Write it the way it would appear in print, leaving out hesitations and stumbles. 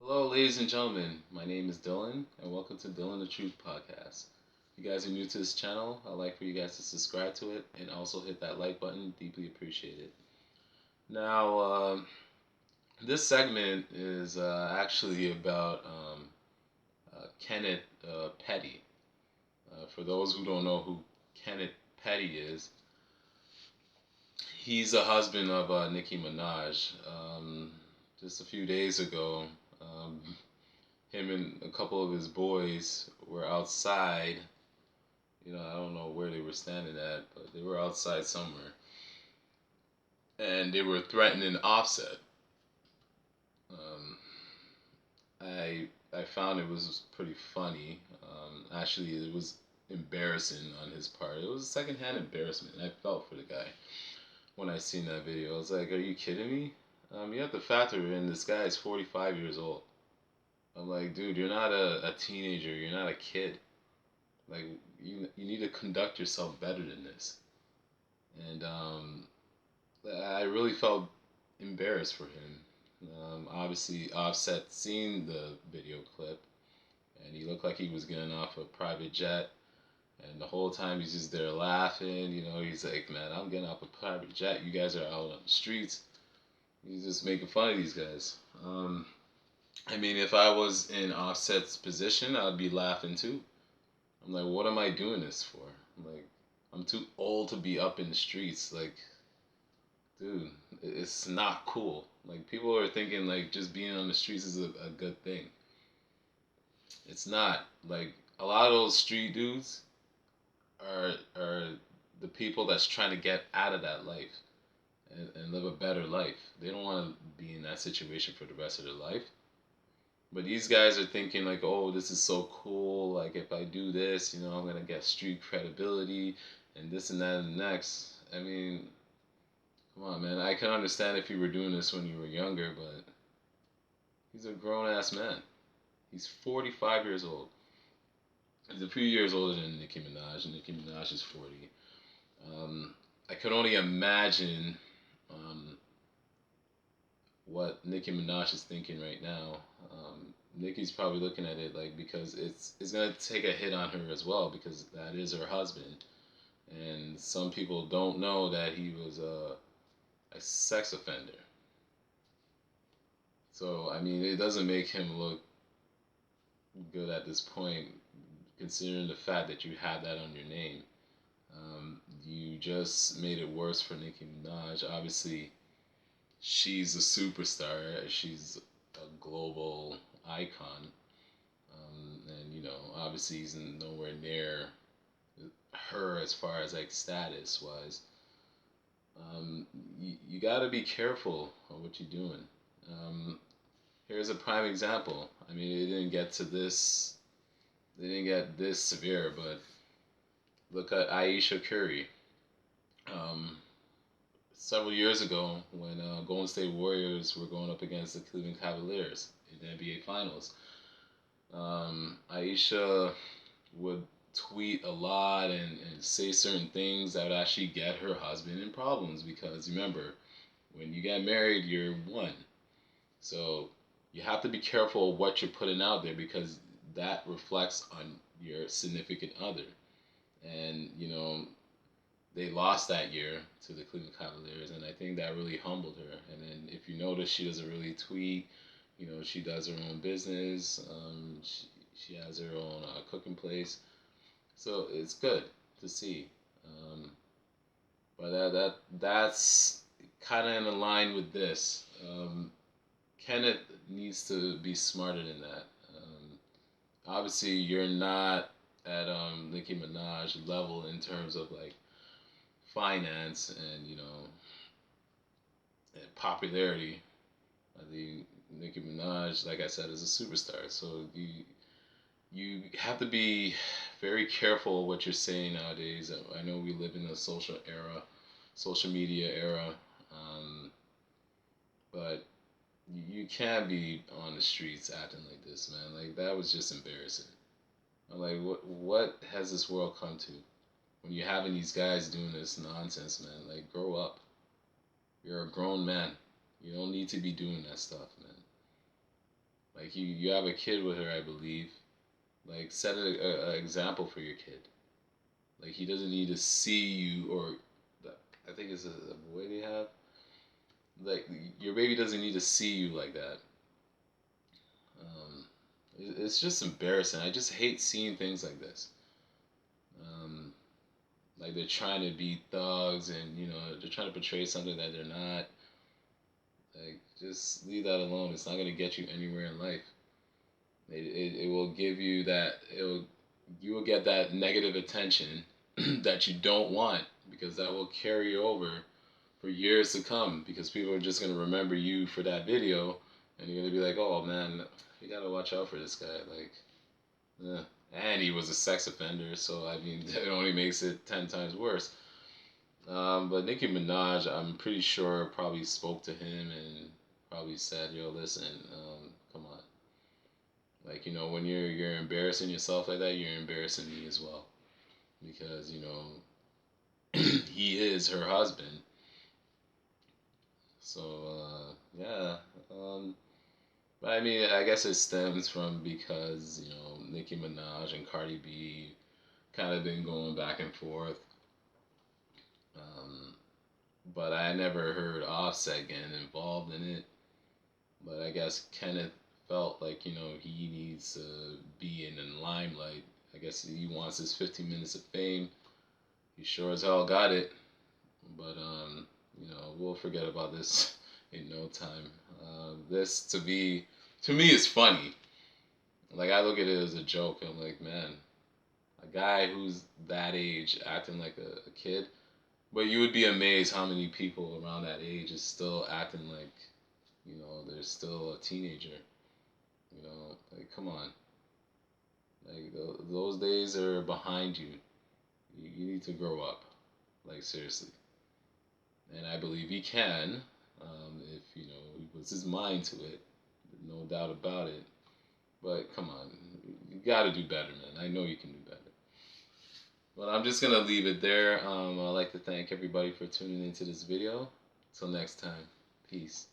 Hello, ladies and gentlemen. My name is Dylan, and welcome to Dylan the Truth Podcast. If you guys are new to this channel, I'd like for you guys to subscribe to it and also hit that like button. Deeply appreciate it. Now, this segment is actually about Kenneth Petty. For those who don't know who Kenneth Petty is, he's the husband of Nicki Minaj. Just a few days ago, um, him and a couple of his boys were outside. I don't know where they were standing at, but they were outside somewhere, and they were threatening Offset. Um, I found it was pretty funny. Actually, it was embarrassing on his part. It was a secondhand embarrassment. I felt for the guy when I seen that video. I was like, "Are you kidding me?" You have to factor in this guy is 45 years old. I'm like, dude, you're not a teenager. You're not a kid. Like, you need to conduct yourself better than this. And I really felt embarrassed for him. Obviously, Offset seen the video clip, and he looked like he was getting off a private jet. And the whole time he's just there laughing. He's like, "Man, I'm getting off a private jet. You guys are out on the streets." He's just making fun of these guys. I mean, if I was in Offset's position, I'd be laughing too. I'm like, what am I doing this for? I'm like, I'm too old to be up in the streets. Like, dude, it's not cool. Like, people are thinking like just being on the streets is a good thing. It's not. Like, a lot of those street dudes are the people that's trying to get out of that life and live a better life. They don't want to be in that situation for the rest of their life. But these guys are thinking like, oh, this is so cool. Like, if I do this, I'm gonna get street credibility, and this and that and the next. I mean, come on, man. I can understand if you were doing this when you were younger, but he's a grown ass man. He's 45 years old. He's a few years older than Nicki Minaj, and Nicki Minaj is 40. I could only imagine um, what Nicki Minaj is thinking right now. Nicki's probably looking at it like, because it's gonna take a hit on her as well, because that is her husband, and some people don't know that he was a sex offender. So I mean, it doesn't make him look good at this point, considering the fact that you have that on your name. You just made it worse for Nicki Minaj. Obviously, she's a superstar. She's a global icon. And obviously he's nowhere near her as far as like status wise. You got to be careful of what you're doing. Um, Here's a prime example. I mean, it didn't get to this. They didn't get this severe, but look at Aisha Curry. Um, Several years ago, when Golden State Warriors were going up against the Cleveland Cavaliers in the NBA Finals, Aisha would tweet a lot and say certain things that would actually get her husband in problems, because remember, when you get married, you're one. So you have to be careful of what you're putting out there, because that reflects on your significant other. And, they lost that year to the Cleveland Cavaliers, and I think that really humbled her. And then if you notice, she doesn't really tweet. She does her own business. She has her own cooking place, so it's good to see. Um, but that's kind of in line with this. Kenneth needs to be smarter than that. Obviously, you're not at Nicki Minaj level in terms of like finance and and popularity. I think Nicki Minaj, like I said, is a superstar. So you have to be very careful what you're saying nowadays. I know we live in a social media era, but you can't be on the streets acting like this, man. Like, that was just embarrassing. I'm like, what has this world come to? When you're having these guys doing this nonsense, man, like, grow up. You're a grown man. You don't need to be doing that stuff, man. Like you have a kid with her, I believe. Like set a example for your kid. Like he doesn't need to see you, or I think it's a boy they have. Like your baby doesn't need to see you like that. Um, it's just embarrassing. I just hate seeing things like this. Um, like they're trying to be thugs, and they're trying to portray something that they're not. Like just leave that alone. It's not gonna get you anywhere in life. It will give you that. You will get that negative attention that you don't want, because that will carry over for years to come, because people are just going to remember you for that video, and you're going to be like, oh man, you got to watch out for this guy. Like, yeah. And he was a sex offender, so I mean, it only makes it 10 times worse. But Nicki Minaj, I'm pretty sure, probably spoke to him and probably said, yo, listen, come on. Like, when you're embarrassing yourself like that, you're embarrassing me as well, because he is her husband. So yeah, but I mean, I guess it stems from because Nicki Minaj and Cardi B kind of been going back and forth. Um, but I never heard Offset getting involved in it. But I guess Kenneth felt like he needs to be in the limelight. I guess he wants his 15 minutes of fame. He sure as hell got it. But we'll forget about this in no time. This to me is funny. Like I look at it as a joke. I'm like, man, a guy who's that age acting like a kid. But you would be amazed how many people around that age is still acting like, they're still a teenager. Like come on. Like those days are behind you. You need to grow up. Like seriously. And I believe he can, if he puts his mind to it. No doubt about it. But come on, you got to do better, man. I know you can do better. But I'm just gonna leave it there. I'd like to thank everybody for tuning into this video. Till next time, peace.